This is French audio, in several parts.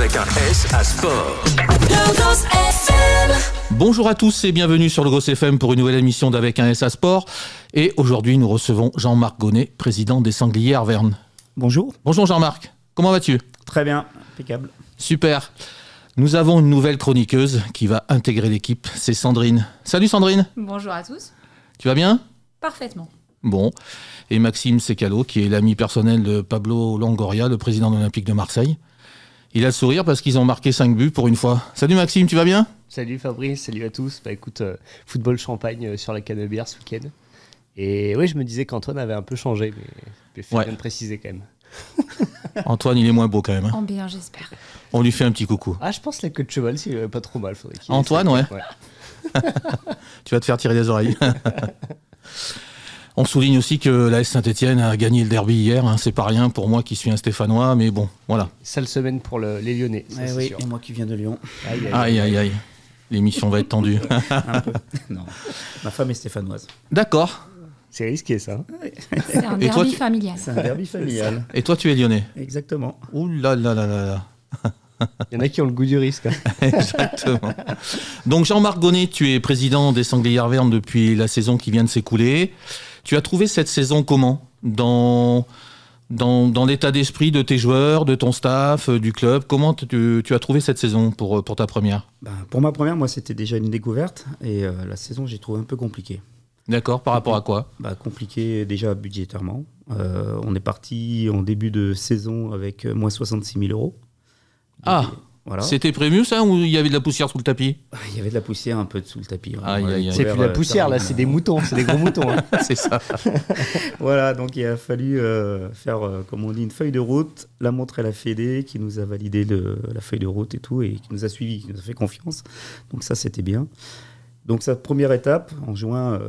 avec un S à sport. Bonjour à tous et bienvenue sur le Gosse FM pour une nouvelle émission d'Avec un S à Sport. Et aujourd'hui, nous recevons Jean-Marc Gonnet, président des Sangliers Arvernes. Bonjour. Bonjour Jean-Marc, comment vas-tu ? Très bien, impeccable. Super. Nous avons une nouvelle chroniqueuse qui va intégrer l'équipe, c'est Sandrine. Salut Sandrine. Bonjour à tous. Tu vas bien ? Parfaitement. Bon. Et Maxime Secalo, qui est l'ami personnel de Pablo Longoria, le président de l'Olympique de Marseille. Il a le sourire parce qu'ils ont marqué 5 buts pour une fois. Salut Maxime, tu vas bien ? Salut Fabrice, salut à tous. Bah écoute, football champagne sur la Canebière ce week-end. Et oui, je me disais qu'Antoine avait un peu changé, mais je viens de préciser quand même. Antoine, il est moins beau quand même. Hein. En bien, j'espère. On lui fait un petit coucou. Ah, je pense que la queue de cheval, c'est pas trop mal. Antoine, ouais. Tu vas te faire tirer les oreilles. On souligne aussi que l'AS Saint-Etienne a gagné le derby hier. Hein. C'est pas rien pour moi qui suis un Stéphanois, mais bon, voilà. Sale semaine pour les Lyonnais. Oui, sûr. Et moi qui viens de Lyon. Aïe. L'émission va être tendue. Un peu. Non. Ma femme est stéphanoise. D'accord. C'est risqué ça. C'est un derby familial. C'est un derby familial. Et toi, tu es lyonnais ? Exactement. Ouh là là là là là. Il y en a qui ont le goût du risque. Hein. Exactement. Donc Jean-Marc Gonnet, tu es président des Sangliers Arvernes depuis la saison qui vient de s'écouler. Tu as trouvé cette saison comment ? Dans l'état d'esprit de tes joueurs, de ton staff, du club, comment tu as trouvé cette saison pour ta première ? Pour ma première, moi, c'était déjà une découverte. Et la saison, j'ai trouvé un peu compliquée. D'accord, par rapport à quoi ? Compliqué déjà budgétairement. On est parti en début de saison avec moins 66 000 euros. Ah, voilà. C'était prévu ça ou il y avait de la poussière sous le tapis ? Il y avait de la poussière un peu sous le tapis. C'est plus la poussière là, c'est des moutons, c'est des gros moutons. Hein. C'est ça. Voilà, donc il a fallu faire, comme on dit, une feuille de route, la montrer à la Fédé qui nous a validé la feuille de route et tout, et qui nous a suivis, qui nous a fait confiance. Donc ça, c'était bien. Donc sa première étape, en juin,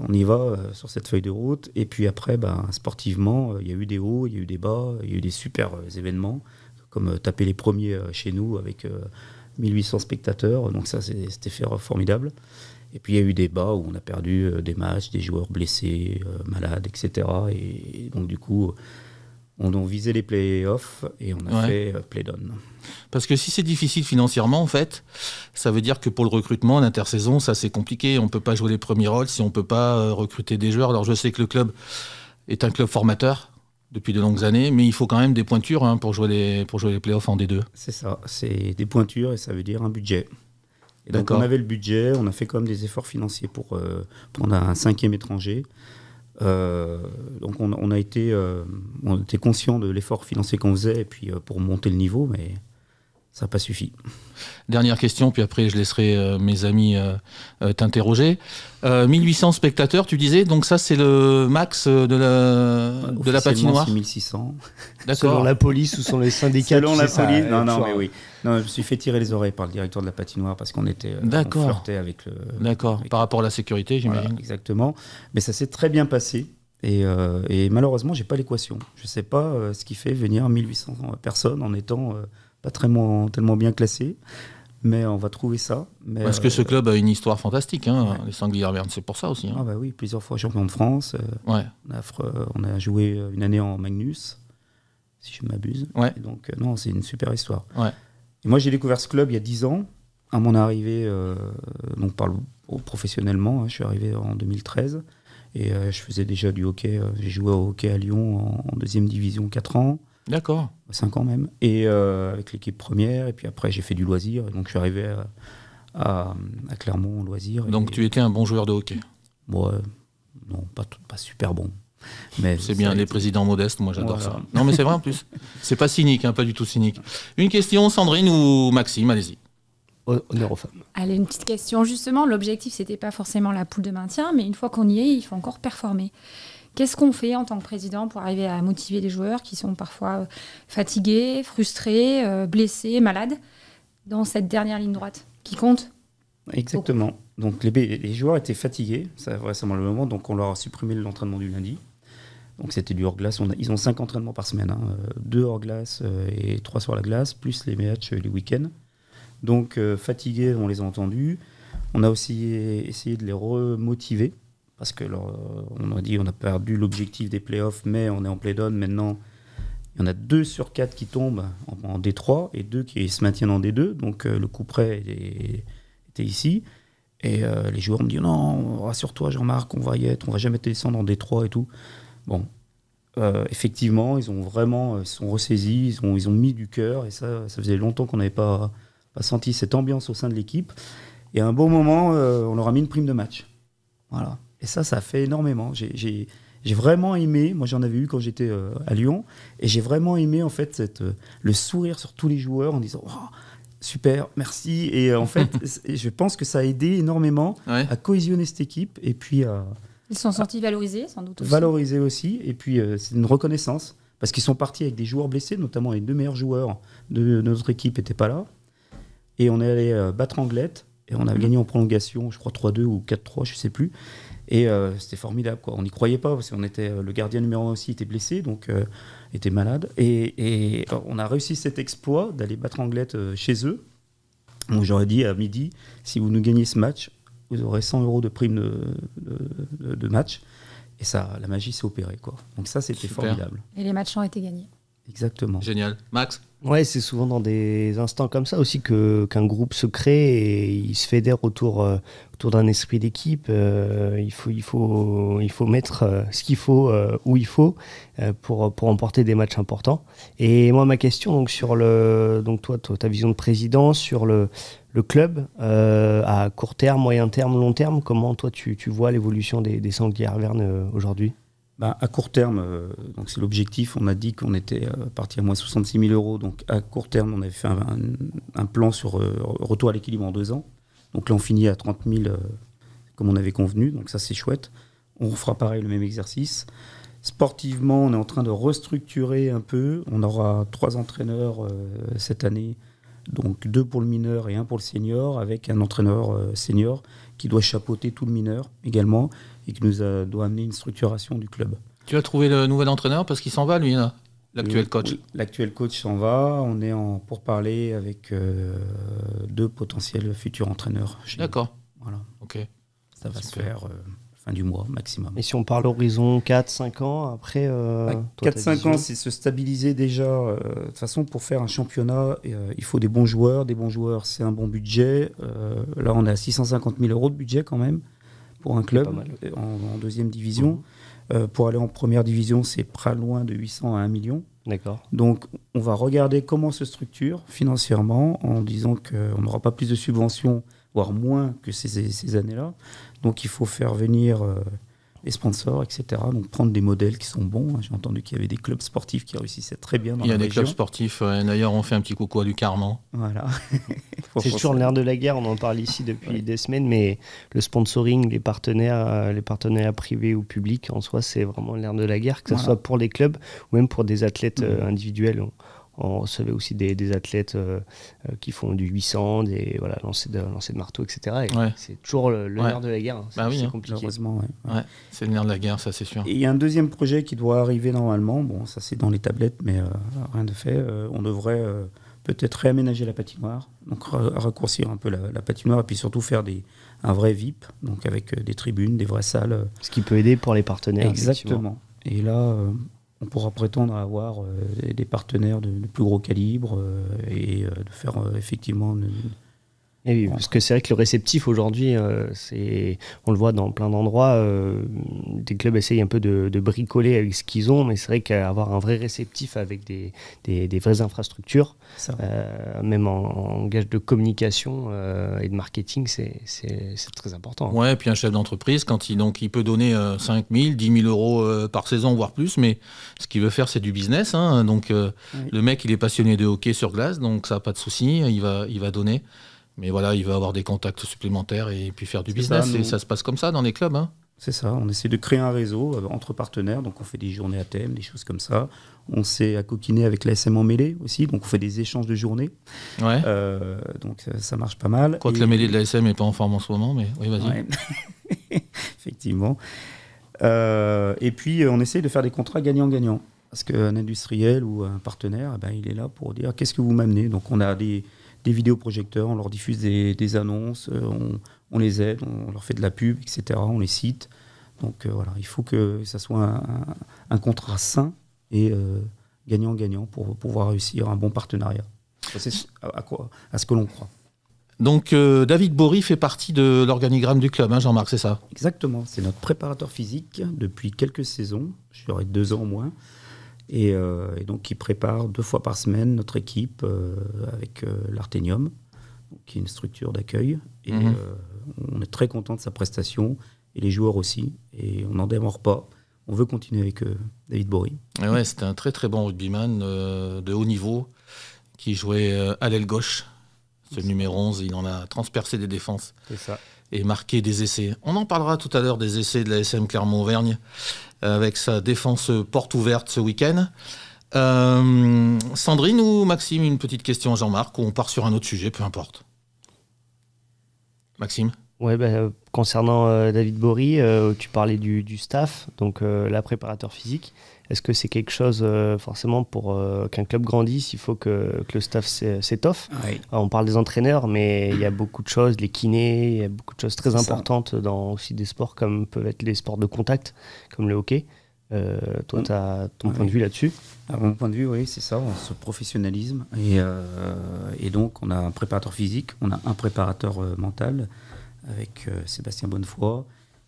on y va sur cette feuille de route. Et puis après, sportivement, il y a eu des hauts, il y a eu des bas, il y a eu des super événements, comme taper les premiers chez nous avec 1800 spectateurs. Donc ça, c'était formidable. Et puis il y a eu des bas où on a perdu des matchs, des joueurs blessés, malades, etc. Et donc du coup, on a visé les play-offs et on a fait play-down. Parce que si c'est difficile financièrement, en fait, ça veut dire que pour le recrutement, l'intersaison, ça c'est compliqué. On ne peut pas jouer les premiers rôles si on ne peut pas recruter des joueurs. Alors je sais que le club est un club formateur depuis de longues années, mais il faut quand même des pointures pour jouer les playoffs en D2. C'est ça, c'est des pointures et ça veut dire un budget. Et donc on avait le budget, on a fait quand même des efforts financiers pour prendre un 5e étranger. Donc on était conscient de l'effort financier qu'on faisait et puis pour monter le niveau, mais ça n'a pas suffi. Dernière question, puis après je laisserai mes amis t'interroger. 1800 spectateurs, tu disais, donc ça c'est le max de la patinoire ? 1600. D'accord. Selon la police ou selon les syndicats. Selon la police, mais oui. Non, je me suis fait tirer les oreilles par le directeur de la patinoire parce qu'on était on flirtait avec le... D'accord, par rapport à la sécurité, j'imagine. Voilà, exactement. Mais ça s'est très bien passé. Et malheureusement, j'ai pas l'équation. Je ne sais pas ce qui fait venir 1800 personnes en étant pas tellement bien classé. Mais on va trouver ça. Parce que ce club a une histoire fantastique, les Sangliers Arvernes, c'est pour ça aussi. Hein. Ah oui, plusieurs fois champion de France. On a joué une année en Magnus, si je ne m'abuse. Ouais. Et donc, non, c'est une super histoire. Ouais. Et moi, j'ai découvert ce club il y a 10 ans, à mon arrivée, professionnellement. Je suis arrivé en 2013. Et je faisais déjà du hockey. J'ai joué au hockey à Lyon en 2e division 4 ans. D'accord. 5 ans même. Et avec l'équipe première. Et puis après, j'ai fait du loisir. Et donc, je suis arrivé à Clermont en loisir. Donc, tu étais un bon joueur de hockey ? Ouais, non, pas super bon. Mais c'est bien, les présidents modestes, moi j'adore ça. Non, mais c'est vrai en plus. C'est pas cynique, pas du tout cynique. Une question, Sandrine ou Maxime, allez-y. Honneur aux femmes. Allez, une petite question. Justement, l'objectif, c'était pas forcément la poule de maintien, mais une fois qu'on y est, il faut encore performer. Qu'est-ce qu'on fait en tant que président pour arriver à motiver les joueurs qui sont parfois fatigués, frustrés, blessés, malades, dans cette dernière ligne droite qui compte ? Exactement. Donc les joueurs étaient fatigués, ça vraisemblablement, donc on leur a supprimé l'entraînement du lundi. Donc c'était du hors-glace. Ils ont 5 entraînements par semaine, 2 hors-glace et 3 sur la glace, plus les matchs les week-ends. Donc fatigués, on les a entendus. On a aussi essayé de les remotiver, parce que on a dit on a perdu l'objectif des playoffs, mais on est en play-down maintenant. Il y en a 2 sur 4 qui tombent en D3 et 2 qui se maintiennent en D2. Donc le coup près était ici. Et les joueurs me disent non, rassure-toi Jean-Marc, on va y être, on va jamais descendre en D3 et tout. Bon, effectivement, ils sont ressaisis, ils ont mis du cœur. Et ça faisait longtemps qu'on n'avait pas senti cette ambiance au sein de l'équipe. Et à un bon moment, on leur a mis une prime de match. Voilà. Et ça fait énormément. J'ai vraiment aimé, moi j'en avais eu quand j'étais à Lyon, et j'ai vraiment aimé en fait le sourire sur tous les joueurs en disant oh, super, merci. Et en fait, je pense que ça a aidé énormément à cohésionner cette équipe et puis ils se sont sentis valorisés, sans doute aussi. Valorisés aussi, et puis c'est une reconnaissance parce qu'ils sont partis avec des joueurs blessés, notamment les 2 meilleurs joueurs de notre équipe n'étaient pas là. Et on est allé battre Anglette et on a gagné en prolongation, je crois 3-2 ou 4-3, je sais plus. Et c'était formidable, quoi. On n'y croyait pas parce qu'on était le gardien numéro 1 aussi était blessé, donc était malade. Et on a réussi cet exploit d'aller battre Anglette chez eux. Donc j'aurais dit à midi, si vous nous gagnez ce match, vous aurez 100 € de prime de match. Et ça, la magie s'est opérée, quoi. Donc ça, c'était formidable. Et les matchs ont été gagnés. Exactement. Génial. Max ? Ouais, c'est souvent dans des instants comme ça aussi qu'un groupe se crée et il se fédère autour d'un esprit d'équipe. Il faut mettre ce qu'il faut où il faut pour remporter des matchs importants. Et moi, ma question donc toi, ta vision de président sur le club à court terme, moyen terme, long terme, comment toi tu vois l'évolution des Sangliers Arvernes aujourd'hui ? À court terme, donc c'est l'objectif. On a dit qu'on était parti à moins 66 000 €. Donc à court terme, on avait fait un plan sur retour à l'équilibre en 2 ans. Donc là, on finit à 30 000 comme on avait convenu. Donc ça, c'est chouette. On fera pareil, le même exercice. Sportivement, on est en train de restructurer un peu. On aura 3 entraîneurs cette année. Donc 2 pour le mineur et 1 pour le senior, avec un entraîneur senior qui doit chapeauter tout le mineur également et qui doit amener une structuration du club. Tu as trouvé le nouvel entraîneur parce qu'il s'en va, lui, là, l'actuel coach. Oui, l'actuel coach s'en va. On est en pourparlers avec 2 potentiels futurs entraîneurs. D'accord. Voilà. Ok. Ça va se faire fin du mois maximum. Et si on parle horizon 4-5 ans, après 4-5 ans, c'est se stabiliser déjà. De toute façon, pour faire un championnat, il faut des bons joueurs. Des bons joueurs, c'est un bon budget. Là, on est à 650 000 € de budget quand même pour un club en 2e division. Pour aller en première division, c'est pas loin de 800 à 1 million. D'accord. Donc, on va regarder comment se structure financièrement en disant qu'on n'aura pas plus de subventions, voire moins que ces années-là. Donc, il faut faire venir les sponsors, etc. Donc, prendre des modèles qui sont bons. J'ai entendu qu'il y avait des clubs sportifs qui réussissaient très bien dans la région. Il y a des clubs sportifs. D'ailleurs, on fait un petit coucou à Lucarman. Voilà. C'est toujours le nerf de la guerre. On en parle ici depuis des semaines, mais le sponsoring, les partenariats privés ou publics, en soi, c'est vraiment le nerf de la guerre, que ce soit pour les clubs ou même pour des athlètes individuels. On recevait aussi des athlètes qui font du 800, lancer de marteau, etc. Et c'est toujours le nerf de la guerre. C'est compliqué. Malheureusement, c'est le nerf de la guerre, ça c'est sûr. Et il y a un deuxième projet qui doit arriver normalement. Bon, ça c'est dans les tablettes, mais rien de fait. On devrait peut-être réaménager la patinoire, donc raccourcir un peu la patinoire et puis surtout faire un vrai VIP, donc avec des tribunes, des vraies salles. Ce qui peut aider pour les partenaires. Exactement. Et là... on pourra prétendre à avoir des partenaires de plus gros calibre et de faire effectivement... Et oui, parce que c'est vrai que le réceptif aujourd'hui, on le voit dans plein d'endroits, des clubs essayent un peu de bricoler avec ce qu'ils ont, mais c'est vrai qu'avoir un vrai réceptif avec des vraies infrastructures, même en gage de communication et de marketing, c'est très important. Ouais, et puis un chef d'entreprise, quand il peut donner 5 000, 10 000 € par saison, voire plus, mais ce qu'il veut faire, c'est du business. Donc le mec, il est passionné de hockey sur glace, donc ça n'a pas de souci, il va donner. Mais voilà, il va avoir des contacts supplémentaires et puis faire du business. Et ça se passe comme ça dans les clubs. C'est ça, on essaie de créer un réseau entre partenaires. Donc on fait des journées à thème, des choses comme ça. On s'est coquiner avec l'ASM en mêlée aussi. Donc on fait des échanges de journées. Ouais. Donc ça marche pas mal. Quoique la mêlée de l'ASM n'est pas en forme en ce moment, mais oui, vas-y. Ouais. Effectivement. Et puis on essaie de faire des contrats gagnant-gagnant. Parce qu'un industriel ou un partenaire, il est là pour dire qu'est-ce que vous m'amenez. Donc on a des vidéoprojecteurs, on leur diffuse des annonces, on les aide, on leur fait de la pub, etc. On les cite. Donc voilà, il faut que ça soit un contrat sain et gagnant-gagnant pour pouvoir réussir un bon partenariat. C'est à ce que l'on croit. Donc David Bory fait partie de l'organigramme du club, hein, Jean-Marc, c'est ça? Exactement, c'est notre préparateur physique depuis quelques saisons, je dirais 2 ans au moins, et donc il prépare 2 fois par semaine notre équipe avec l'Artenium, qui est une structure d'accueil, et on est très content de sa prestation, et les joueurs aussi, et on n'en démord pas. On veut continuer avec David Bory. Et ouais, c'était un très très bon rugbyman de haut niveau qui jouait à l'aile gauche. Ce numéro 11, il en a transpercé des défenses et marqué des essais. On en parlera tout à l'heure des essais de la SM Clermont-Auvergne avec sa défense porte ouverte ce week-end. Sandrine ou Maxime, une petite question à Jean-Marc, ou on part sur un autre sujet, peu importe. Maxime? Ouais, concernant David Bory, tu parlais du staff, donc la préparateur physique. Est-ce que c'est quelque chose, forcément, pour qu'un club grandisse, il faut que le staff s'étoffe? Oui. On parle des entraîneurs, mais il y a beaucoup de choses, les kinés, il y a beaucoup de choses très importantes dans aussi des sports comme peuvent être les sports de contact, comme le hockey. Toi, tu as ton point de vue là-dessus? À mon point de vue, oui, c'est ça, on se professionnalisme. Et donc, on a un préparateur physique, on a un préparateur mental avec Sébastien Bonnefoy,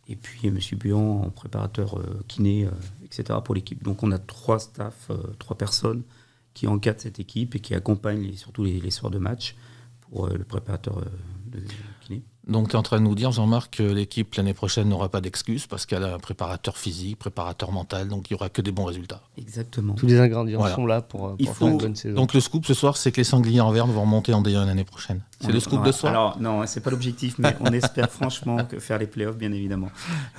et puis M. Buon en préparateur kiné, etc. pour l'équipe. Donc on a 3 staffs, 3 personnes qui encadrent cette équipe et qui accompagnent surtout les soirs de match pour le préparateur de kiné. Donc tu es en train de nous dire, Jean-Marc, que l'équipe l'année prochaine n'aura pas d'excuses parce qu'elle a un préparateur physique, préparateur mental, donc il n'y aura que des bons résultats. Exactement. Tous les ingrédients sont là pour faire une bonne saison. Donc le scoop ce soir, c'est que les Sangliers en Verne vont remonter en D1 l'année prochaine. C'est le scoop de ce soir? Alors non, c'est pas l'objectif, mais on espère franchement faire les playoffs, bien évidemment.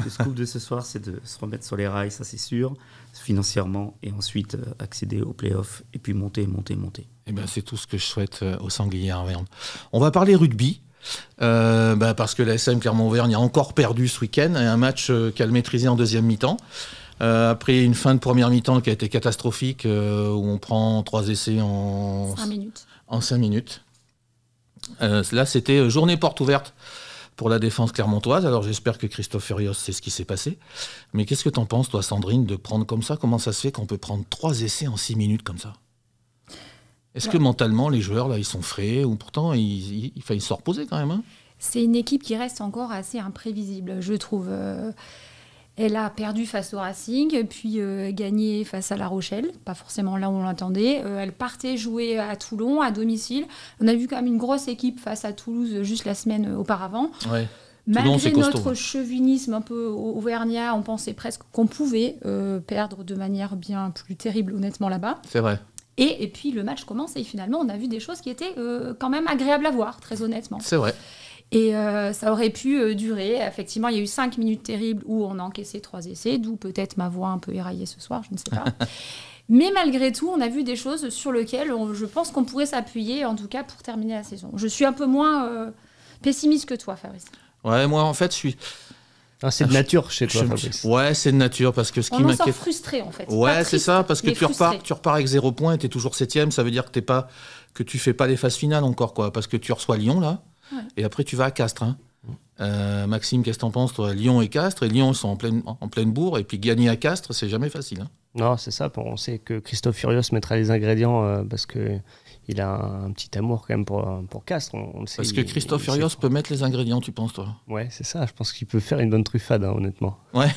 Le scoop de ce soir, c'est de se remettre sur les rails, ça c'est sûr, financièrement, et ensuite accéder aux playoffs, et puis monter. Eh ben, c'est tout ce que je souhaite aux Sangliers en Verne. On va parler rugby. Parce que la SM Clermont-Auvergne a encore perdu ce week-end, un match qu'elle maîtrisait en deuxième mi-temps. Après une fin de première mi-temps qui a été catastrophique, où on prend 3 essais en 5 minutes. Là, c'était journée porte ouverte pour la défense clermontoise. Alors j'espère que Christophe Furios sait ce qui s'est passé. Mais qu'est-ce que t'en penses, toi, Sandrine, de prendre comme ça? Comment ça se fait qu'on peut prendre 3 essais en 6 minutes comme ça? Est-ce que mentalement, les joueurs, là, ils sont frais, ou pourtant, il fallait se reposer quand même, hein? C'est une équipe qui reste encore assez imprévisible, je trouve. Elle a perdu face au Racing, puis gagné face à La Rochelle, pas forcément là où on l'attendait. Elle partait jouer à Toulon, à domicile. On a vu quand même une grosse équipe face à Toulouse juste la semaine auparavant. Ouais. Malgré notre chauvinisme un peu auvergnat, on pensait presque qu'on pouvait perdre de manière bien plus terrible, honnêtement, là-bas. C'est vrai. Et puis le match commence et finalement on a vu des choses qui étaient quand même agréables à voir, très honnêtement. C'est vrai. Et ça aurait pu durer. Effectivement, il y a eu 5 minutes terribles où on a encaissé 3 essais, d'où peut-être ma voix un peu éraillée ce soir, je ne sais pas. Mais malgré tout, on a vu des choses sur lesquelles je pense qu'on pourrait s'appuyer, en tout cas pour terminer la saison. Je suis un peu moins pessimiste que toi, Fabrice. Ouais, moi en fait, je suis... c'est de nature chez toi, Fabrice. Ouais, c'est de nature, parce que ce qui m'inquiète... On en sort frustré, en fait. Ouais, c'est ça, parce que tu repars avec 0 points et tu es toujours 7ème, ça veut dire que tu fais pas les phases finales encore, quoi, parce que tu reçois Lyon, là, et après tu vas à Castres. Hein. Maxime, qu'est-ce que t'en penses, toi? Lyon et Castres, et Lyon, ils sont en pleine bourre, et puis gagner à Castres, c'est jamais facile. Hein. Non, c'est ça, on sait que Christophe Furios mettra les ingrédients, parce que il a un petit amour quand même pour Castres, on le sait. Parce que Christophe Furios peut mettre les ingrédients, tu penses, toi? Ouais, c'est ça, je pense qu'il peut faire une bonne truffade, hein, honnêtement. Ouais.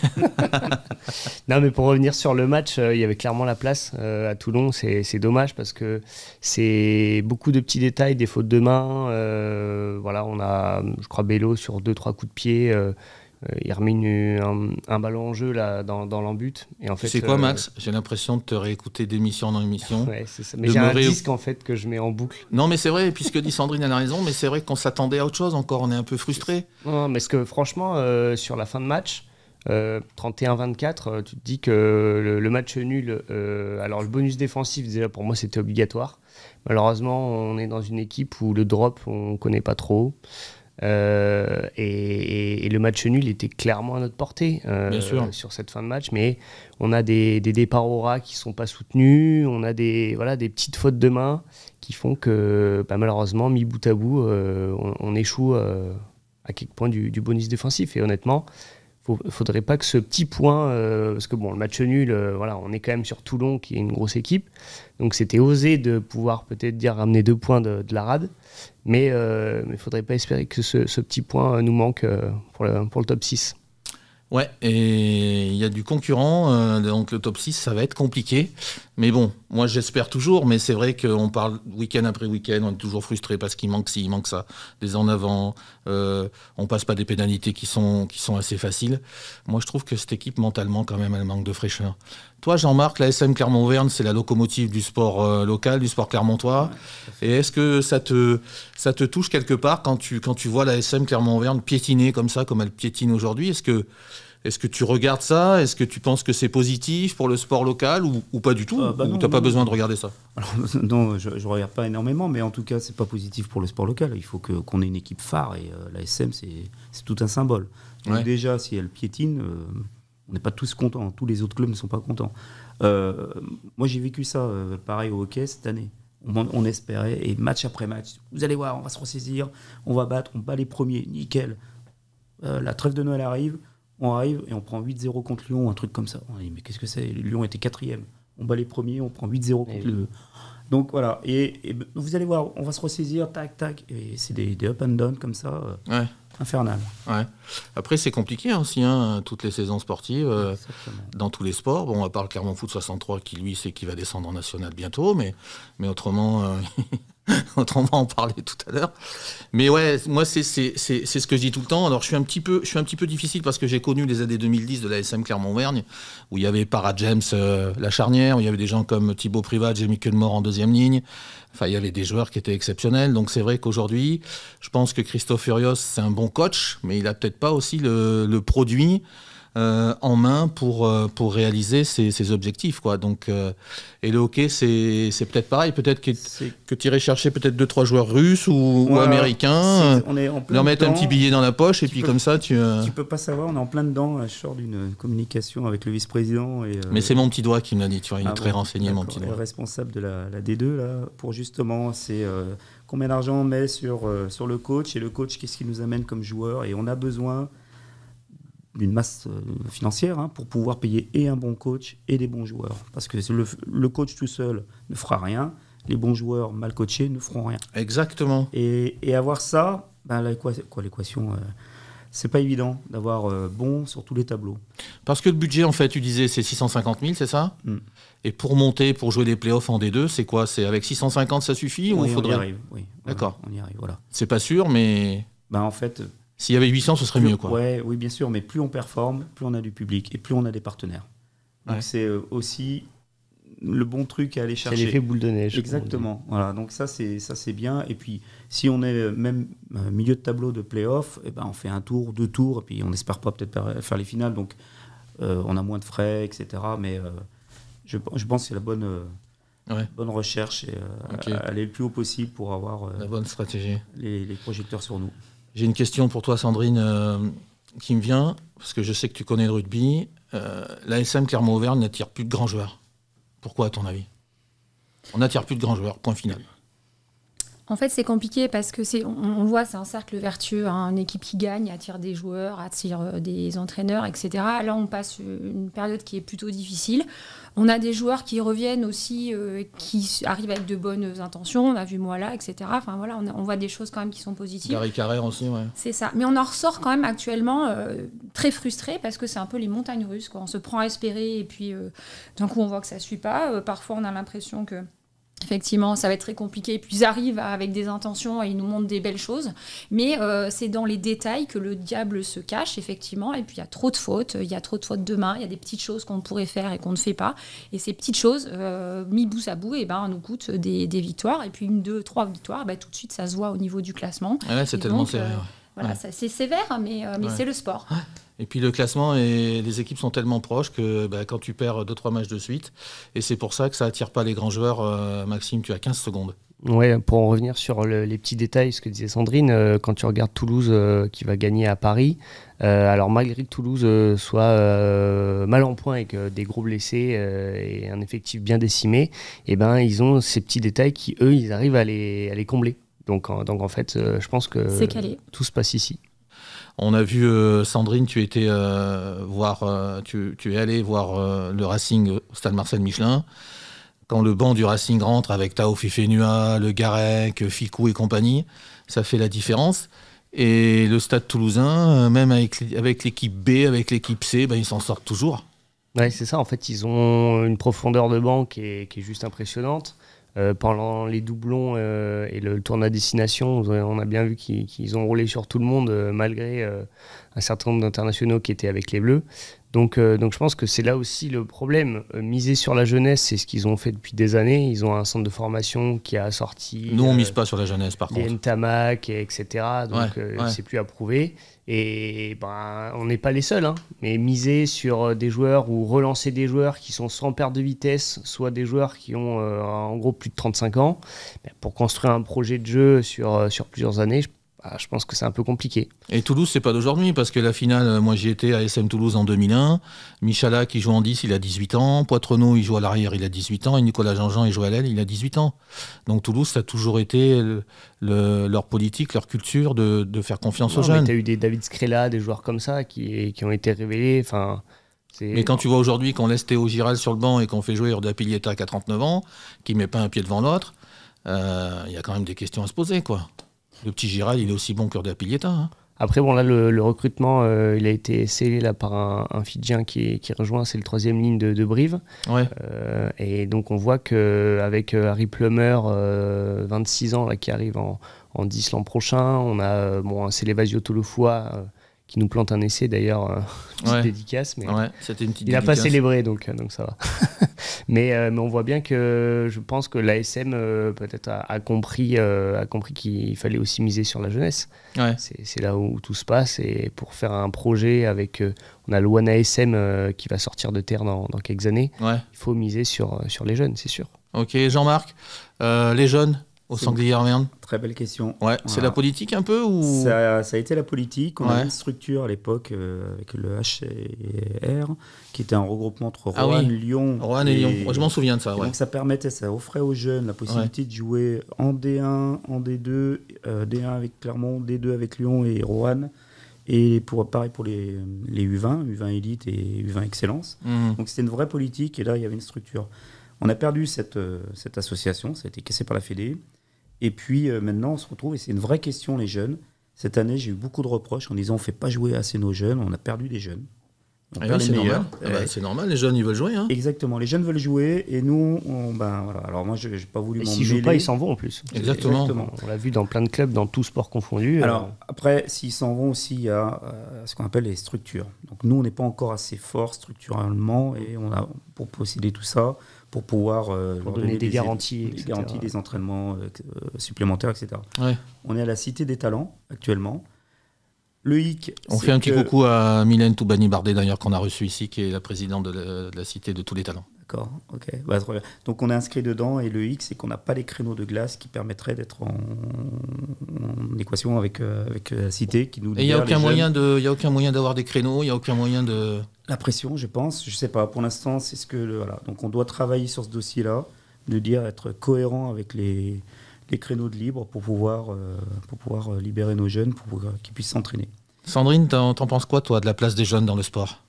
Non, mais pour revenir sur le match, il y avait clairement la place à Toulon, c'est dommage parce que c'est beaucoup de petits détails, des fautes de main, voilà, on a, je crois, Bello sur 2-3 coups de pied, il remet un ballon en jeu là, dans l'embut. Et en fait, c'est quoi, Max? J'ai l'impression de te réécouter d'émission en émission. Ouais, c'est ça. Mais j'ai un disque en fait que je mets en boucle. Non, mais c'est vrai, et puis ce que dit Sandrine, elle a raison, mais c'est vrai qu'on s'attendait à autre chose encore, on est un peu frustré. Non, mais que franchement, sur la fin de match, 31-24, tu te dis que le match nul, alors le bonus défensif, déjà pour moi c'était obligatoire. Malheureusement, on est dans une équipe où le drop, on ne connaît pas trop. Et le match nul était clairement à notre portée sur cette fin de match, mais on a des départs au ras qui ne sont pas soutenus, on a des petites fautes de main qui font que malheureusement, mis bout à bout, on échoue à quelques points du bonus défensif. Et honnêtement, faudrait pas que ce petit point, parce que bon, le match nul, voilà, on est quand même sur Toulon qui est une grosse équipe, donc c'était osé de pouvoir peut-être dire ramener 2 points de la rade, mais il faudrait pas espérer que ce petit point nous manque pour le top 6. Ouais, et il y a du concurrent, donc le top 6, ça va être compliqué. Mais bon, moi j'espère toujours, mais c'est vrai qu'on parle week-end après week-end, on est toujours frustré parce qu'il manque ci, il manque ça. Des en avant, on passe pas des pénalités qui sont assez faciles. Moi je trouve que cette équipe, mentalement, quand même, elle manque de fraîcheur. Toi, Jean-Marc, la SM Clermont-Auvergne, c'est la locomotive du sport local, du sport clermontois. Ouais, et est-ce que ça te touche quelque part quand tu vois la SM Clermont-Auvergne piétiner comme ça, comme elle piétine aujourd'hui? Est-ce que tu regardes ça? Est-ce que tu penses que c'est positif pour le sport local ou pas du tout? Ou tu n'as pas besoin de regarder ça? Alors, non, je ne regarde pas énormément, mais en tout cas, c'est pas positif pour le sport local. Il faut qu'on ait une équipe phare et la SM, c'est tout un symbole. Donc ouais. Déjà, si elle piétine, on n'est pas tous contents. Tous les autres clubs ne sont pas contents. Moi, j'ai vécu ça, pareil au hockey cette année. On espérait, et match après match, vous allez voir, on va se ressaisir, on va battre, on bat les premiers, nickel. La trêve de Noël arrive. On arrive et on prend 8-0 contre Lyon, un truc comme ça. On dit, mais qu'est-ce que c'est? Lyon était 4e. On bat les premiers, on prend 8-0 contre les deux. Donc voilà. Et vous allez voir, on va se ressaisir, tac, tac. Et c'est des up and down comme ça, ouais. Infernal. Ouais. Après, c'est compliqué aussi, toutes les saisons sportives, dans tous les sports. Bon, à part le Clermont Foot 63, qui lui sait qu'il va descendre en national bientôt, mais autrement... Autrement, on en parlait tout à l'heure. Mais ouais, moi, c'est ce que je dis tout le temps. Alors, je suis un petit peu difficile parce que j'ai connu les années 2010 de la SM Clermont-Auvergne, où il y avait Para James, la charnière, où il y avait des gens comme Thibaut Privat, Jamie Cudmore en deuxième ligne. Enfin, il y avait des joueurs qui étaient exceptionnels. Donc, c'est vrai qu'aujourd'hui, je pense que Christophe Furios, c'est un bon coach, mais il n'a peut-être pas aussi le produit en main pour réaliser ses objectifs, quoi. Donc, et le hockey, c'est peut-être pareil. Peut-être que tu irais chercher peut-être 2-3 joueurs russes ou américains, leur mettre un petit billet dans la poche, et puis comme ça, tu peux pas savoir, on est en plein dedans. Je sors d'une communication avec le vice-président. Mais c'est mon petit doigt qui me l'a dit, tu vois, il est très renseigné, mon petit doigt. Le responsable de la D2, là, pour justement, c'est combien d'argent on met sur le coach, et le coach, qu'est-ce qu'il nous amène comme joueur, et on a besoin d'une masse financière pour pouvoir payer et un bon coach et des bons joueurs. Parce que le coach tout seul ne fera rien, les bons joueurs mal coachés ne feront rien. Exactement. Et avoir ça, l'équation, c'est pas évident d'avoir bon sur tous les tableaux. Parce que le budget, en fait, tu disais, c'est 650 000, c'est ça? Et pour monter, pour jouer les playoffs en D2, c'est quoi? C'est avec 650, ça suffit? Oui, ou faudrait... on y arrive. Oui, d'accord. On y arrive, voilà. C'est pas sûr, mais... En fait... S'il y avait 800, ce serait mieux, quoi. Oui, bien sûr, mais plus on performe, plus on a du public et plus on a des partenaires. Donc c'est aussi le bon truc à aller chercher. C'est l'effet boule de neige. Exactement. Voilà, donc ça c'est bien. Et puis si on est même milieu de tableau de play-off, on fait un tour, 2 tours, et puis on n'espère pas peut-être faire les finales. Donc on a moins de frais, etc. Mais je pense que c'est la bonne recherche et aller le plus haut possible pour avoir la bonne stratégie. Les projecteurs sur nous. J'ai une question pour toi, Sandrine, qui me vient, parce que je sais que tu connais le rugby. La SM Clermont-Auvergne n'attire plus de grands joueurs. Pourquoi, à ton avis? On n'attire plus de grands joueurs, point final. En fait, c'est compliqué parce que on voit, c'est un cercle vertueux. Une équipe qui gagne attire des joueurs, attire des entraîneurs, etc. Là, on passe une période qui est plutôt difficile. On a des joueurs qui reviennent aussi, qui arrivent avec de bonnes intentions. On a vu Moala, etc. Enfin, voilà, on voit des choses quand même qui sont positives. Gary Carrère aussi, ouais. C'est ça. Mais on en ressort quand même actuellement très frustré parce que c'est un peu les montagnes russes, quoi. On se prend à espérer et puis d'un coup, on voit que ça ne suit pas. Parfois, on a l'impression que... Effectivement, ça va être très compliqué. Puis ils arrivent avec des intentions et ils nous montrent des belles choses. Mais c'est dans les détails que le diable se cache, effectivement. Et puis il y a trop de fautes. Il y a trop de fautes de main. Il y a des petites choses qu'on pourrait faire et qu'on ne fait pas. Et ces petites choses, mis bout à bout, nous coûtent des victoires. Et puis 1, 2, 3 victoires, tout de suite, ça se voit au niveau du classement. Ouais, c'est tellement sévère. Voilà, c'est sévère, mais c'est le sport. Ouais. Et puis le classement et les équipes sont tellement proches que quand tu perds 2-3 matchs de suite, et c'est pour ça que ça attire pas les grands joueurs. Maxime, tu as 15 secondes. Ouais, pour en revenir sur les petits détails, ce que disait Sandrine, quand tu regardes Toulouse qui va gagner à Paris, alors malgré que Toulouse soit mal en point avec des gros blessés et un effectif bien décimé, ils ont ces petits détails qui, eux, ils arrivent à les combler. Donc en fait, je pense que tout se passe ici. On a vu, Sandrine, tu étais tu es allé voir le Racing au stade Marcel Michelin. Quand le banc du Racing rentre avec Tao Fifenua, Le Garec, Ficou et compagnie, ça fait la différence. Et le stade toulousain, même avec l'équipe B, avec l'équipe C, ils s'en sortent toujours. Ouais, c'est ça. En fait, ils ont une profondeur de banc qui est juste impressionnante. Pendant les doublons et le tournoi à destination, on a bien vu qu'ils ont roulé sur tout le monde malgré un certain nombre d'internationaux qui étaient avec les Bleus. Donc je pense que c'est là aussi le problème. Miser sur la jeunesse, c'est ce qu'ils ont fait depuis des années. Ils ont un centre de formation qui a sorti... Nous, on mise pas sur la jeunesse, par contre. Les Ntamak, etc. Donc c'est plus approuvé. Et on n'est pas les seuls. Hein. Mais miser sur des joueurs ou relancer des joueurs qui sont sans perte de vitesse, soit des joueurs qui ont en gros plus de 35 ans, pour construire un projet de jeu sur plusieurs années, je pense que c'est un peu compliqué. Et Toulouse, c'est pas d'aujourd'hui, parce que la finale, moi j'y étais à SM Toulouse en 2001. Michala qui joue en 10, il a 18 ans. Poitrenaud, il joue à l'arrière, il a 18 ans. Et Nicolas Jean-Jean, il joue à l'aile, il a 18 ans. Donc Toulouse, ça a toujours été leur politique, leur culture de faire confiance aux jeunes. Tu as eu des David Scrella, des joueurs comme ça qui ont été révélés. Mais quand tu vois aujourd'hui qu'on laisse Théo Giral sur le banc et qu'on fait jouer Urda Pilieta qui a 39 ans, qui met pas un pied devant l'autre, il y a quand même des questions à se poser, quoi. Le petit Giral, il est aussi bon qu'Urda Pilieta. Hein. Après, là, le recrutement, il a été scellé là, par un Fidjien qui rejoint, c'est le 3e ligne de Brive. Ouais. Et donc, on voit qu'avec Harry Plummer, 26 ans, là, qui arrive en 10 l'an prochain, on a c'est l'Evasio Tolofoa qui nous plante un essai, d'ailleurs, petite dédicace. Mais c'était une petite il n'a pas célébré, donc ça va. mais on voit bien que je pense que l'ASM peut-être a compris qu'il fallait aussi miser sur la jeunesse. Ouais. C'est là où tout se passe. Et pour faire un projet avec... on a le One ASM qui va sortir de terre dans quelques années. Ouais. Il faut miser sur les jeunes, c'est sûr. Ok, Jean-Marc, les jeunes au Sanglier Arméen. Très belle question. Ouais, c'est la politique un peu ou... Ça a été la politique. On avait une structure à l'époque avec le HR qui était un regroupement entre Roanne, Lyon. Roanne et Lyon. Moi, je m'en souviens de ça. Donc ça offrait aux jeunes la possibilité de jouer en D1, en D2, D1 avec Clermont, D2 avec Lyon et Roanne. Et pareil pour les U20, U20 Élite et U20 Excellence. Donc c'était une vraie politique et là il y avait une structure. On a perdu cette association, ça a été cassé par la Fédé. Et puis maintenant, on se retrouve, et c'est une vraie question, les jeunes. Cette année, j'ai eu beaucoup de reproches en disant on ne fait pas jouer assez nos jeunes, on a perdu des jeunes. On perd les meilleurs. C'est normal, les jeunes, ils veulent jouer. Hein. Exactement, les jeunes veulent jouer, et nous, voilà. Alors moi, je n'ai pas voulu m'en mêler. S'ils ne jouent pas, ils s'en vont en plus. Exactement. On l'a vu dans plein de clubs, dans tous sports confondus. Alors, après, s'ils s'en vont aussi, il y a ce qu'on appelle les structures. Donc nous, on n'est pas encore assez fort structurellement, et pour posséder tout ça, pour pouvoir leur donner des garanties, des entraînements supplémentaires, etc. Ouais. On est à la Cité des Talents actuellement. Le hic, on fait un petit coucou à Mylène Toubani-Bardet d'ailleurs qu'on a reçu ici, qui est la présidente de la Cité de tous les talents. D'accord, ok. Donc on est inscrit dedans et le hic, c'est qu'on n'a pas les créneaux de glace qui permettraient d'être en équation avec la Cité qui nous. Et il n'y a aucun moyen d'avoir des créneaux, il n'y a aucun moyen de. La pression, je pense, je sais pas. Pour l'instant, c'est ce que voilà. Donc on doit travailler sur ce dossier-là, de être cohérent avec les créneaux de libre pour pouvoir libérer nos jeunes, pour qu'ils puissent s'entraîner. Sandrine, t'en penses quoi, toi, de la place des jeunes dans le sport ?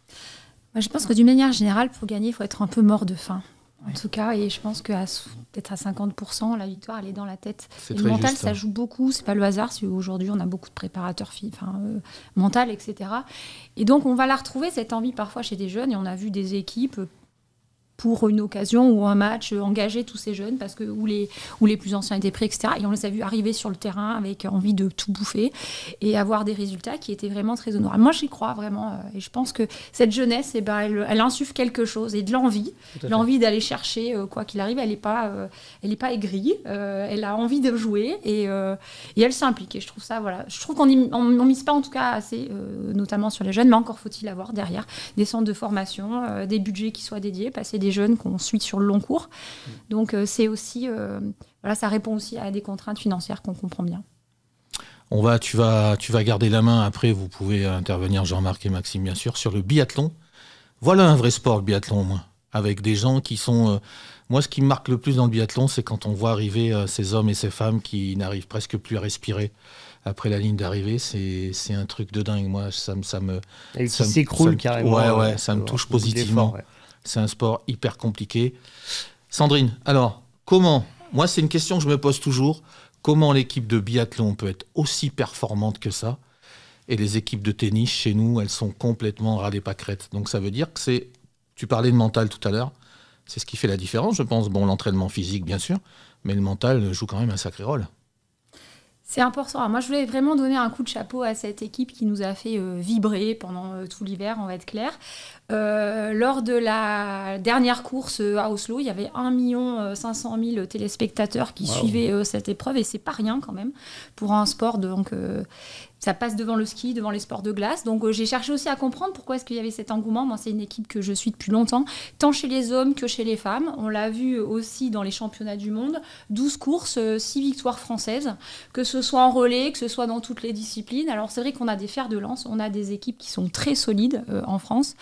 Moi, je pense que d'une manière générale, pour gagner, il faut être un peu mort de faim. En tout cas, et je pense qu'à peut-être à 50%, la victoire, elle est dans la tête. Et le mental, ça joue beaucoup. C'est pas le hasard. Si aujourd'hui, on a beaucoup de préparateurs mental, etc. Et donc, on va la retrouver, cette envie, parfois, chez des jeunes. Et on a vu des équipes pour une occasion ou un match, engager tous ces jeunes parce que où les plus anciens étaient pris, etc. Et on les a vus arriver sur le terrain avec envie de tout bouffer et avoir des résultats qui étaient vraiment très honorables. Moi, j'y crois vraiment. Et je pense que cette jeunesse, elle insuffle quelque chose et de l'envie d'aller chercher quoi qu'il arrive. Elle n'est pas aigrie. Elle a envie de jouer et elle s'implique. Et je trouve ça, voilà. Je trouve qu'on ne mise pas en tout cas assez, notamment sur les jeunes, mais encore faut-il avoir derrière des centres de formation, des budgets qui soient dédiés, passer des jeunes qu'on suit sur le long cours. Donc c'est aussi, ça répond aussi à des contraintes financières qu'on comprend bien. Tu vas garder la main, après vous pouvez intervenir Jean-Marc et Maxime bien sûr, sur le biathlon. Voilà un vrai sport, le biathlon au moins. avec des gens qui sont... moi, ce qui me marque le plus dans le biathlon, c'est quand on voit arriver ces hommes et ces femmes qui n'arrivent presque plus à respirer après la ligne d'arrivée. C'est un truc de dingue. Moi, ça me... Et qui s'écroule carrément. Ouais, ça me touche positivement. Ouais. C'est un sport hyper compliqué. Sandrine, alors, comment... Moi, c'est une question que je me pose toujours. Comment l'équipe de biathlon peut être aussi performante que ça ? Et les équipes de tennis, chez nous, elles sont complètement ras des pâquerettes. Donc ça veut dire que c'est... Tu parlais de mental tout à l'heure. C'est ce qui fait la différence, je pense. Bon, l'entraînement physique, bien sûr. Mais le mental joue quand même un sacré rôle. C'est important. Alors moi, je voulais vraiment donner un coup de chapeau à cette équipe qui nous a fait vibrer pendant tout l'hiver, on va être clair. Lors de la dernière course à Oslo, il y avait 1 500 000 téléspectateurs qui suivaient cette épreuve, et c'est pas rien quand même pour un sport. Donc ça passe devant le ski, devant les sports de glace. Donc j'ai cherché aussi à comprendre pourquoi est-ce qu'il y avait cet engouement. Moi, c'est une équipe que je suis depuis longtemps, tant chez les hommes que chez les femmes. On l'a vu aussi dans les championnats du monde. 12 courses, 6 victoires françaises, que ce soit en relais, que ce soit dans toutes les disciplines. Alors c'est vrai qu'on a des fers de lance, on a des équipes qui sont très solides en France.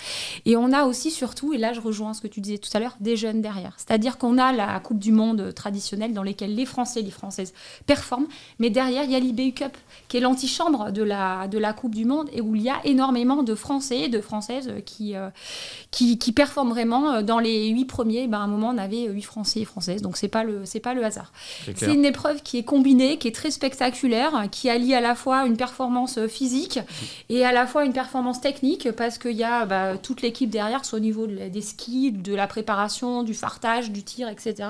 Et on a aussi surtout, et là je rejoins ce que tu disais tout à l'heure, des jeunes derrière. C'est-à-dire qu'on a la Coupe du Monde traditionnelle dans laquelle les Français et les Françaises performent, mais derrière il y a l'IBU Cup, qui est l'antichambre de la Coupe du Monde, et où il y a énormément de Français et de Françaises qui performent vraiment. Dans les 8 premiers, à un moment on avait 8 Français et Françaises, donc c'est pas le hasard. C'est une épreuve qui est combinée, qui est très spectaculaire, qui allie à la fois une performance physique et à la fois une performance technique, parce qu'il y a toute l'équipe derrière, soit au niveau des skis, de la préparation, du fartage, du tir, etc.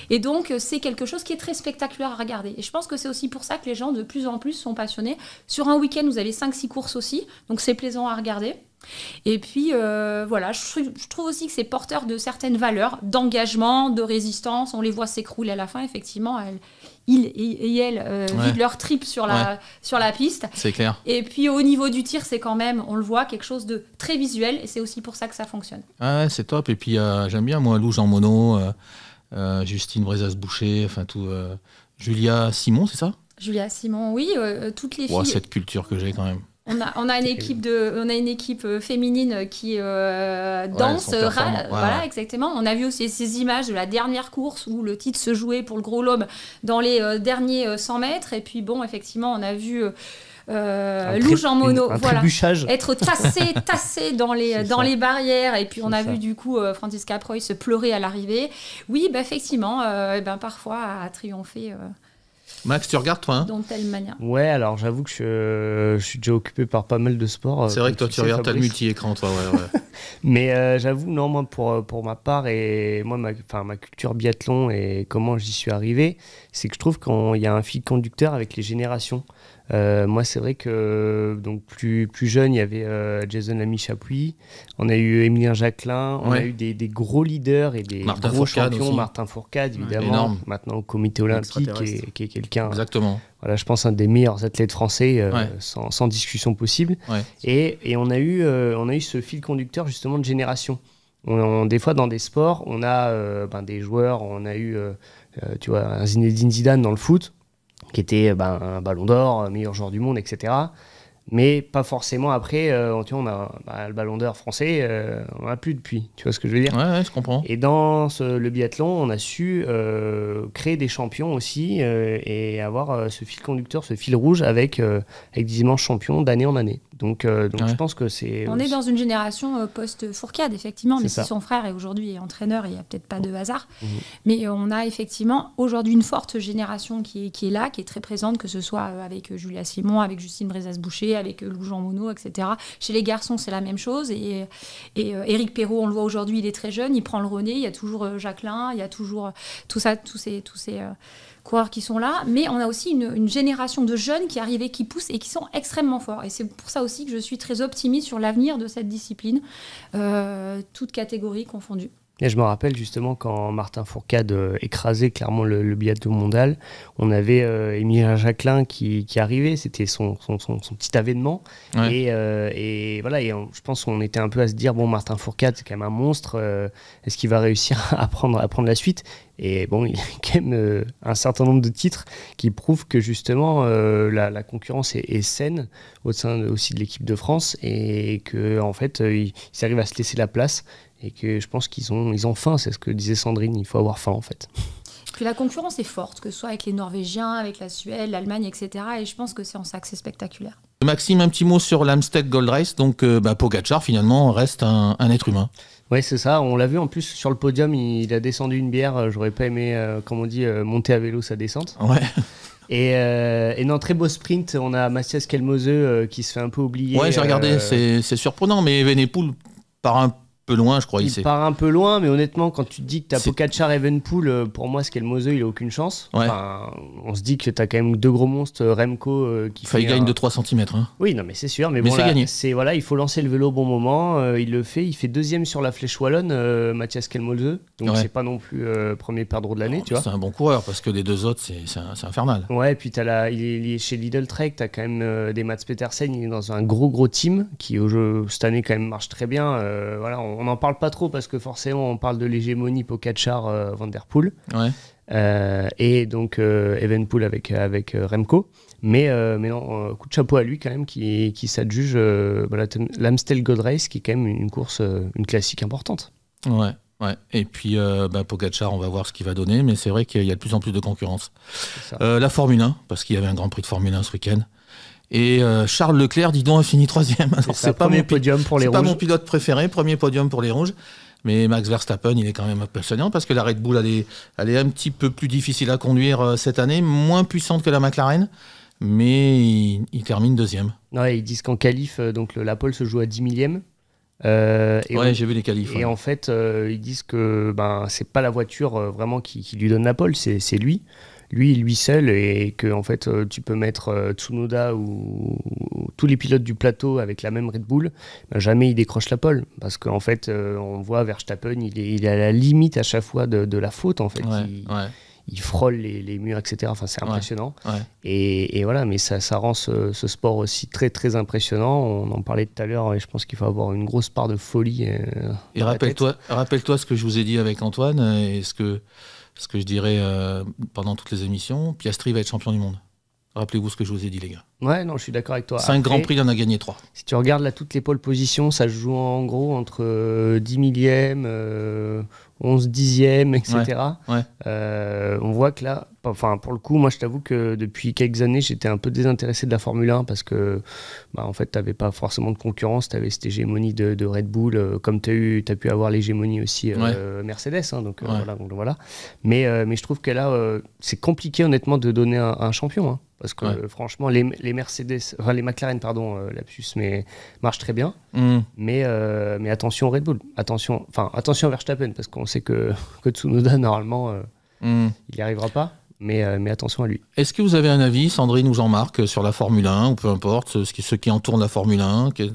Et donc c'est quelque chose qui est très spectaculaire à regarder. Et je pense que c'est aussi pour ça que les gens de plus en plus sont passionnés. Sur un week-end, vous avez 5-6 courses aussi, donc c'est plaisant à regarder. Et puis voilà, je trouve aussi que c'est porteur de certaines valeurs, d'engagement, de résistance. On les voit s'écrouler à la fin, effectivement. Ils et elles vident leur trip sur la piste. C'est clair. Et puis au niveau du tir, c'est quand même, on le voit, quelque chose de très visuel, et c'est aussi pour ça que ça fonctionne. Ah ouais, c'est top. Et puis j'aime bien, moi, Lou Jean Monod, Justine Brezas-Boucher, enfin tout, Julia Simon, c'est ça ? Julia Simon, oui, toutes les filles. Cette culture que j'ai quand même. On a une équipe féminine qui danse, voilà, exactement. On a vu aussi ces images de la dernière course où le titre se jouait pour le gros lobe dans les derniers 100 mètres. Et puis bon, effectivement, on a vu Lou Jean Monod être tassé dans les barrières. Et puis on a vu du coup Franziska Preuss se pleurer à l'arrivée. Oui, effectivement, parfois à triompher. Max, tu regardes toi dans telle manière. Ouais, alors j'avoue que je suis déjà occupé par pas mal de sports. C'est vrai que toi tu regardes, t'as le multi-écran, toi, ouais. Mais j'avoue, non, moi pour ma part, et moi ma culture biathlon et comment j'y suis arrivé, c'est que je trouve qu'il y a un fil conducteur avec les générations. Moi, c'est vrai que donc plus jeune, il y avait Jason Lamy-Chapuis, on a eu Émilien Jacquelin, on a eu des gros leaders et des gros champions. Aussi. Martin Fourcade, évidemment, maintenant au comité olympique, qui est quelqu'un. Exactement. Voilà, je pense un des meilleurs athlètes français, sans discussion possible. Ouais. Et on a eu ce fil conducteur justement de génération. Des fois, dans des sports, on a des joueurs, on a eu, tu vois, un Zinedine Zidane dans le foot, qui était un ballon d'or, meilleur joueur du monde, etc. Mais pas forcément après, tu vois, on a le ballon d'or français, on n'a plus depuis, tu vois ce que je veux dire ? Ouais, je comprends. Et dans le biathlon, on a su créer des champions aussi et avoir ce fil conducteur, ce fil rouge avec des immenses champions d'année en année. Donc je pense que c'est... On est dans une génération post-Fourcade, effectivement, mais si son frère est aujourd'hui entraîneur, il n'y a peut-être pas de hasard. Mais on a effectivement aujourd'hui une forte génération qui est là, qui est très présente, que ce soit avec Julia Simon, avec Justine Brezas-Boucher, avec Lou Jean Monod, etc. Chez les garçons, c'est la même chose. Et Éric Perrault, on le voit aujourd'hui, il est très jeune, il prend le relais. Il y a toujours Jacquelin, il y a toujours tous ces coureurs qui sont là. Mais on a aussi une génération de jeunes qui arrivent et qui poussent et qui sont extrêmement forts. Et c'est pour ça aussi que je suis très optimiste sur l'avenir de cette discipline, toutes catégories confondues. Et je me rappelle justement quand Martin Fourcade écrasait clairement le biathlon mondial, on avait Émilien Jacquelin qui arrivait, c'était son petit avènement. Ouais. Et voilà, je pense qu'on était un peu à se dire, bon, Martin Fourcade, c'est quand même un monstre, est-ce qu'il va réussir à prendre la suite ? Et bon, il y a quand même un certain nombre de titres qui prouvent que justement la concurrence est saine au sein aussi de l'équipe de France et que en fait ils arrivent à se laisser la place et que je pense qu'ils ont faim, c'est ce que disait Sandrine, il faut avoir faim en fait. Puis la concurrence est forte, que ce soit avec les Norvégiens, avec la Suède, l'Allemagne, etc. Et je pense que c'est en ça que c'est spectaculaire. Maxime, un petit mot sur l'Amstel Gold Race. Donc Pogačar finalement reste un être humain. Oui, c'est ça. On l'a vu en plus sur le podium, il a descendu une bière. J'aurais pas aimé, comme on dit, monter à vélo sa descente. Ouais. Et non, très beau sprint. On a Matthias Kelmose qui se fait un peu oublier. Ouais, j'ai regardé, c'est surprenant, mais Evenepoel part un peu loin, je crois. Il part un peu loin, mais honnêtement, quand tu te dis que t'as Pogačar et Evenepoel, pour moi, Kelmose, il a aucune chance. Ouais. Enfin, on se dit que t'as quand même deux gros monstres, Remco qui fait. Il gagne de 3 cm. Hein. Oui, non, mais c'est sûr. Mais bon, c'est là, gagné. Il faut lancer le vélo au bon moment. Il le fait. Il fait deuxième sur la Flèche Wallonne, Matthias Kelmose. Donc c'est pas non plus premier perdreau de l'année, tu vois. C'est un bon coureur parce que les deux autres, c'est infernal. Ouais, et puis il est chez Lidl Trek, t'as quand même des Mats Petersen, il est dans un gros team qui au jeu cette année quand même marche très bien. Voilà, on n'en parle pas trop parce que forcément on parle de l'hégémonie Pogačar, Van Der Poel. Ouais. Et donc Evenepoel avec Remco. Mais non, coup de chapeau à lui quand même qui s'adjuge l'Amstel Gold Race qui est quand même une course, une classique importante. Ouais. Et puis Pogačar, on va voir ce qu'il va donner, mais c'est vrai qu'il y a de plus en plus de concurrence. La Formule 1, parce qu'il y avait un Grand Prix de Formule 1 ce week-end. Et Charles Leclerc, dis donc, a fini 3e. Alors, c'est pas mon podium pour les Rouges. C'est pas mon pilote préféré, premier podium pour les Rouges. Mais Max Verstappen, il est quand même impressionnant parce que la Red Bull, elle est un petit peu plus difficile à conduire cette année, moins puissante que la McLaren, mais il termine 2e. Ouais, ils disent qu'en qualif, donc la pole se joue à 10 millième. J'ai vu les qualifs. Et en fait, ils disent que c'est pas la voiture vraiment qui lui donne la pole, c'est lui. Lui seul, et que en fait tu peux mettre Tsunoda ou tous les pilotes du plateau avec la même Red Bull, jamais il décroche la pole parce qu'en fait on voit Verstappen, il est à la limite à chaque fois de la faute en fait. Il frôle les murs, etc. Enfin, c'est impressionnant. Ouais. Et voilà, mais ça rend ce sport aussi très très impressionnant. On en parlait tout à l'heure et je pense qu'il faut avoir une grosse part de folie. Et rappelle-toi ce que je vous ai dit avec Antoine et ce que je dirais pendant toutes les émissions. Piastri va être champion du monde. Rappelez-vous ce que je vous ai dit, les gars. Ouais, non, je suis d'accord avec toi. 5 Grands Prix, il en a gagné 3. Si tu regardes là toutes les pôles positions, ça se joue en gros entre 10 millièmes, 11 dixièmes, etc. Ouais. On voit que là, pour le coup, moi je t'avoue que depuis quelques années, j'étais un peu désintéressé de la Formule 1 parce que en fait, tu n'avais pas forcément de concurrence, tu avais cette hégémonie de Red Bull, comme tu as pu avoir l'hégémonie aussi Mercedes. Hein, donc voilà. Mais je trouve que là, c'est compliqué honnêtement de donner un champion. Hein. Parce que franchement, les Mercedes, les McLaren, lapsus, mais marchent très bien. Mais attention Red Bull, attention Verstappen, parce qu'on sait que Tsunoda, normalement, il n'y arrivera pas. Mais attention à lui. Est-ce que vous avez un avis, Sandrine ou Jean-Marc, sur la Formule 1, ou peu importe, ceux qui entourent la Formule 1 Vous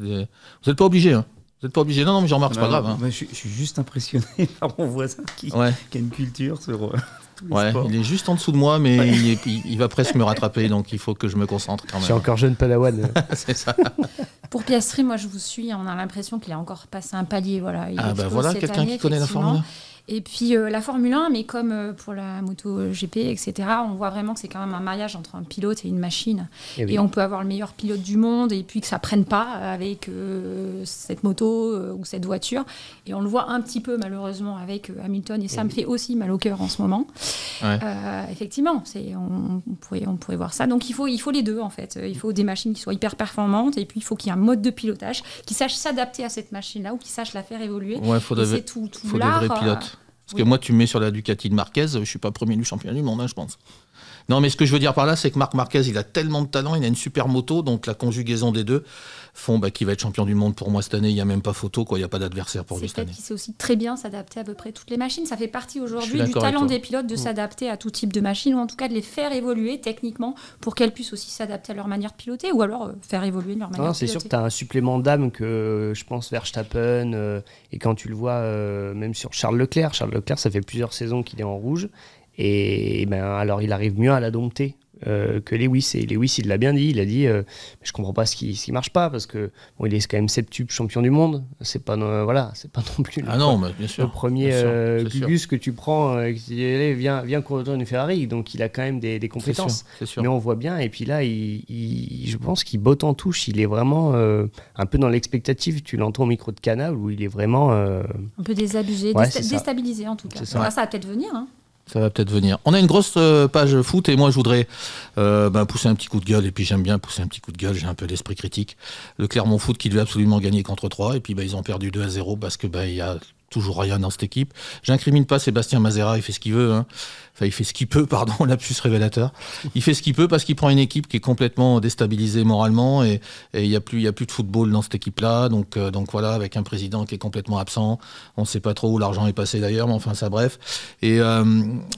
n'êtes pas obligé, hein. Vous n'êtes pas obligé. Non, mais Jean-Marc, c'est pas grave. Hein. Je suis juste impressionné par mon voisin qui a une culture sur... il est juste en dessous de moi, mais il va presque me rattraper, donc il faut que je me concentre quand même. Je suis encore jeune padawan. C'est ça. Pour Piastri, moi je vous suis, on a l'impression qu'il a encore passé un palier. Voilà. Voilà quelqu'un qui connaît la Formule 1. Et puis la Formule 1, mais comme pour la moto GP, etc., on voit vraiment que c'est quand même un mariage entre un pilote et une machine. Et on peut avoir le meilleur pilote du monde et puis que ça ne prenne pas avec cette moto ou cette voiture. Et on le voit un petit peu malheureusement avec Hamilton et ça me fait aussi mal au cœur en ce moment. Effectivement, on pourrait voir ça. Donc il faut les deux en fait. Il faut des machines qui soient hyper performantes et puis il faut qu'il y ait un mode de pilotage qui sache s'adapter à cette machine-là ou qui sache la faire évoluer. Il faut des vrais pilotes. Parce que moi, tu me mets sur la Ducati de Marquez, je ne suis pas premier du championnat du monde, je pense. Non, mais ce que je veux dire par là, c'est que Marc Marquez, il a tellement de talent, il a une super moto, donc la conjugaison des deux font qu'il va être champion du monde pour moi cette année. Il n'y a même pas photo, il n'y a pas d'adversaire pour lui cette année. C'est peut-être qu'il sait aussi très bien s'adapter à peu près toutes les machines. Ça fait partie aujourd'hui du talent des pilotes de s'adapter à tout type de machine, ou en tout cas de les faire évoluer techniquement pour qu'elles puissent aussi s'adapter à leur manière de piloter, ou alors faire évoluer leur manière de piloter. C'est sûr que tu as un supplément d'âme que je pense Verstappen, et quand tu le vois même sur Charles Leclerc, ça fait plusieurs saisons qu'il est en rouge. Et alors il arrive mieux à la dompter que Lewis. Et Lewis, il l'a bien dit, il a dit je comprends pas ce qui marche pas, parce que bon, il est quand même septuple champion du monde. C'est pas c'est pas non plus bien sûr, le premier Gugus que tu prends qui dit allez, viens courir autour d'une Ferrari. Donc il a quand même des compétences. C'est sûr. Mais on voit bien, et puis là je pense qu'il botte en touche. Il est vraiment un peu dans l'expectative. Tu l'entends au micro de Canal où il est vraiment un peu désabusé, déstabilisé en tout cas. Ça va peut-être venir. Ça va peut-être venir. On a une grosse page foot, et moi je voudrais pousser un petit coup de gueule, et puis j'aime bien pousser un petit coup de gueule, j'ai un peu l'esprit critique. Le Clermont Foot qui devait absolument gagner contre 3, et puis ils ont perdu 2-0 parce que il y a toujours rien dans cette équipe. J'incrimine pas Sébastien Mazera, il fait ce qu'il veut. Enfin, il fait ce qu'il peut, pardon, lapsus révélateur. Il fait ce qu'il peut parce qu'il prend une équipe qui est complètement déstabilisée moralement, et il y a plus de football dans cette équipe-là. Donc voilà, avec un président qui est complètement absent. On ne sait pas trop où l'argent est passé d'ailleurs, mais enfin ça bref. Et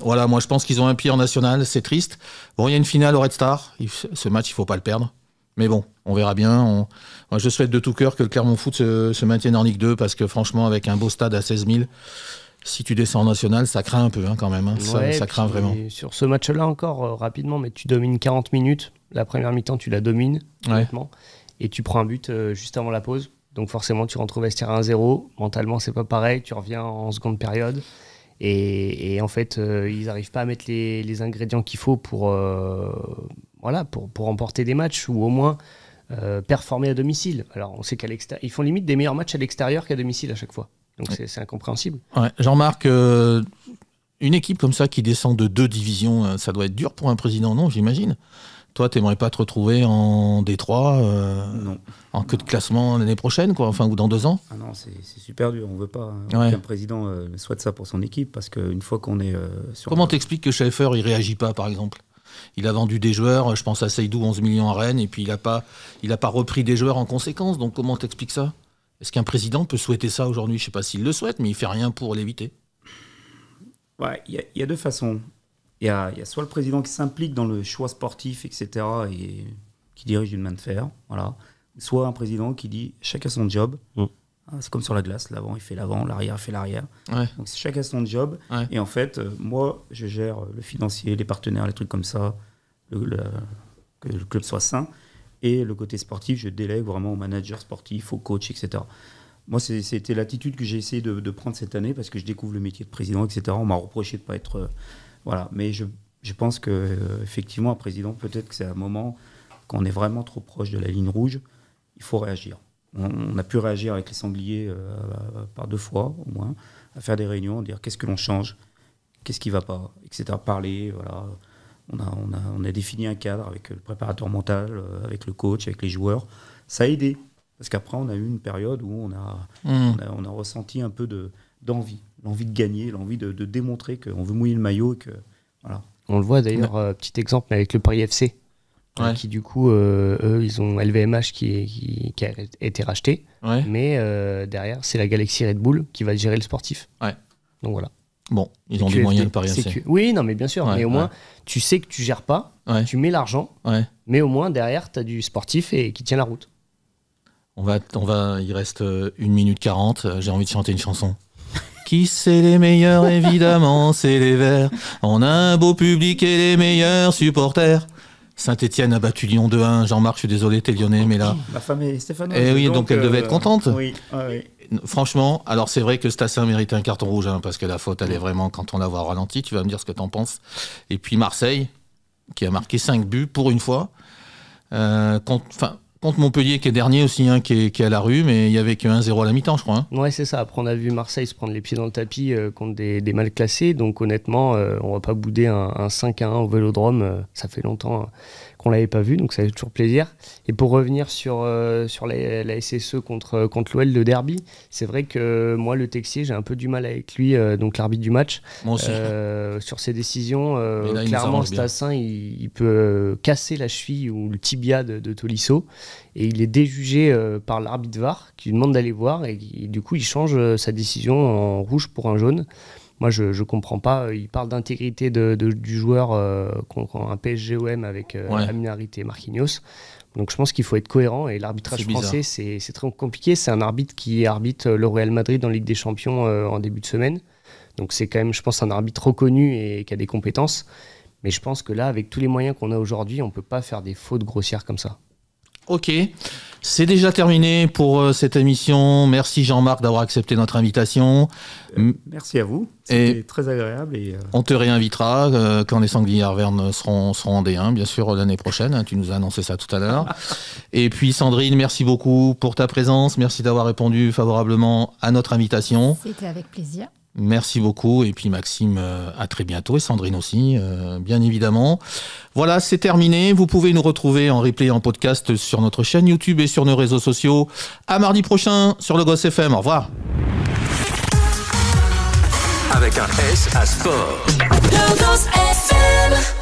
voilà, moi je pense qu'ils ont un pied en national, c'est triste. Bon, il y a une finale au Red Star. Ce match, il faut pas le perdre. Mais bon, on verra bien. Moi, je souhaite de tout cœur que le Clermont Foot se maintienne en Ligue 2, parce que franchement, avec un beau stade à 16 000, si tu descends en national, ça craint un peu quand même. Ça craint vraiment. Sur ce match-là encore, rapidement, mais tu domines 40 minutes. La première mi-temps, tu la domines, honnêtement. Et tu prends un but juste avant la pause. Donc forcément, tu rentres au vestiaire à 1-0. Mentalement, c'est pas pareil. Tu reviens en seconde période. Et en fait, ils n'arrivent pas à mettre les ingrédients qu'il faut pour remporter des matchs, ou au moins performer à domicile. Alors on sait qu'à l'extérieur, ils font limite des meilleurs matchs à l'extérieur qu'à domicile à chaque fois. Donc c'est incompréhensible. Ouais, Jean-Marc, une équipe comme ça qui descend de 2 divisions, ça doit être dur pour un président, non, j'imagine. Toi, t'aimerais pas te retrouver en Détroit, non, en queue de classement l'année prochaine, quoi, enfin, ou dans 2 ans? Ah non, c'est super dur. On veut pas qu'un président souhaite ça pour son équipe, parce qu'une fois qu'on est sur... Comment t'expliques que Schaeffer, il réagit pas, par exemple? Il a vendu des joueurs, je pense à Seydou, 11 millions à Rennes, et puis il a pas repris des joueurs en conséquence. Donc comment t'expliques ça? Est-ce qu'un président peut souhaiter ça aujourd'hui? Je ne sais pas s'il le souhaite, mais il ne fait rien pour l'éviter. Ouais, il y a 2 façons. Il y a soit le président qui s'implique dans le choix sportif, etc., et qui dirige d'une main de fer, voilà. Soit un président qui dit chacun son job. C'est comme sur la glace, l'avant il fait l'avant, l'arrière fait l'arrière. Ouais. Donc chacun son job. Ouais. Et en fait, moi, je gère le financier, les partenaires, les trucs comme ça, que le club soit sain. Et le côté sportif, je délègue vraiment au manager sportif, au coach, etc. Moi, c'était l'attitude que j'ai essayé de prendre cette année, parce que je découvre le métier de président, etc. On m'a reproché de ne pas être... voilà. Mais je pense qu'effectivement, un président, peut-être que c'est un moment, quand on est vraiment trop proche de la ligne rouge, il faut réagir. On a pu réagir avec les sangliers par 2 fois, au moins, à faire des réunions, dire qu'est-ce que l'on change, qu'est-ce qui ne va pas, etc. Parler, voilà. On a défini un cadre avec le préparateur mental, avec le coach, avec les joueurs. Ça a aidé. Parce qu'après, on a eu une période où on a ressenti un peu d'envie. L'envie de gagner, l'envie de démontrer qu'on veut mouiller le maillot. Et que, voilà. On le voit d'ailleurs, petit exemple avec le Paris FC. Ouais. Qui du coup, eux, ils ont LVMH qui a été racheté. Ouais. Mais derrière, c'est la Galaxy Red Bull qui va gérer le sportif. Ouais. Donc voilà. Bon, ils ont des moyens de Paris FC. Oui, non, mais bien sûr. Mais au moins, tu sais que tu gères pas, tu mets l'argent, mais au moins derrière, tu as du sportif et qui tient la route. Il reste 1 minute 40. J'ai envie de chanter une chanson. Qui c'est les meilleurs? Évidemment, c'est les Verts. On a un beau public et les meilleurs supporters. Saint-Etienne a battu Lyon 2-1. Jean-Marc, je suis désolé, t'es lyonnais, mais là... Ma femme est stéphanoise. Eh oui, donc elle devait être contente. Oui. Franchement, alors c'est vrai que Stassin méritait un carton rouge, parce que la faute, elle est vraiment quand on la voit au ralenti. Tu vas me dire ce que t'en penses. Et puis Marseille, qui a marqué 5 buts pour une fois. Contre Montpellier, qui est dernier aussi, qui est à la rue, mais il n'y avait que 1-0 à la mi-temps, je crois. Ouais, c'est ça. Après, on a vu Marseille se prendre les pieds dans le tapis contre des mal classés. Donc honnêtement, on ne va pas bouder un 5-1 au Vélodrome. Ça fait longtemps qu'on ne l'avait pas vu, donc ça fait toujours plaisir. Et pour revenir sur la SSE contre l'OL, le derby, c'est vrai que moi, le Texier, j'ai un peu du mal avec lui, donc l'arbitre du match. Moi aussi. Sur ses décisions, là, clairement, Stassin, il peut casser la cheville ou le tibia de Tolisso. Et il est déjugé par l'arbitre VAR qui lui demande d'aller voir, et du coup il change sa décision en rouge pour un jaune. Moi je comprends pas, il parle d'intégrité du joueur contre un PSG-OM avec Amin Harit et Marquinhos. Donc je pense qu'il faut être cohérent, et l'arbitrage français c'est très compliqué. C'est un arbitre qui arbitre le Real Madrid en Ligue des Champions en début de semaine. Donc c'est quand même, je pense, un arbitre reconnu et qui a des compétences. Mais je pense que là, avec tous les moyens qu'on a aujourd'hui, on ne peut pas faire des fautes grossières comme ça. Ok, c'est déjà terminé pour cette émission. Merci Jean-Marc d'avoir accepté notre invitation. Merci à vous, c'était très agréable. On te réinvitera quand les Sangliers Arvernes seront en D1, bien sûr, l'année prochaine. Tu nous as annoncé ça tout à l'heure. Et puis Sandrine, merci beaucoup pour ta présence. Merci d'avoir répondu favorablement à notre invitation. C'était avec plaisir. Merci beaucoup. Et puis Maxime, à très bientôt. Et Sandrine aussi, bien évidemment. Voilà, c'est terminé. Vous pouvez nous retrouver en replay, en podcast sur notre chaîne YouTube et sur nos réseaux sociaux. À mardi prochain sur le Goss FM. Au revoir. Avec un S à sport. Le Goss FM.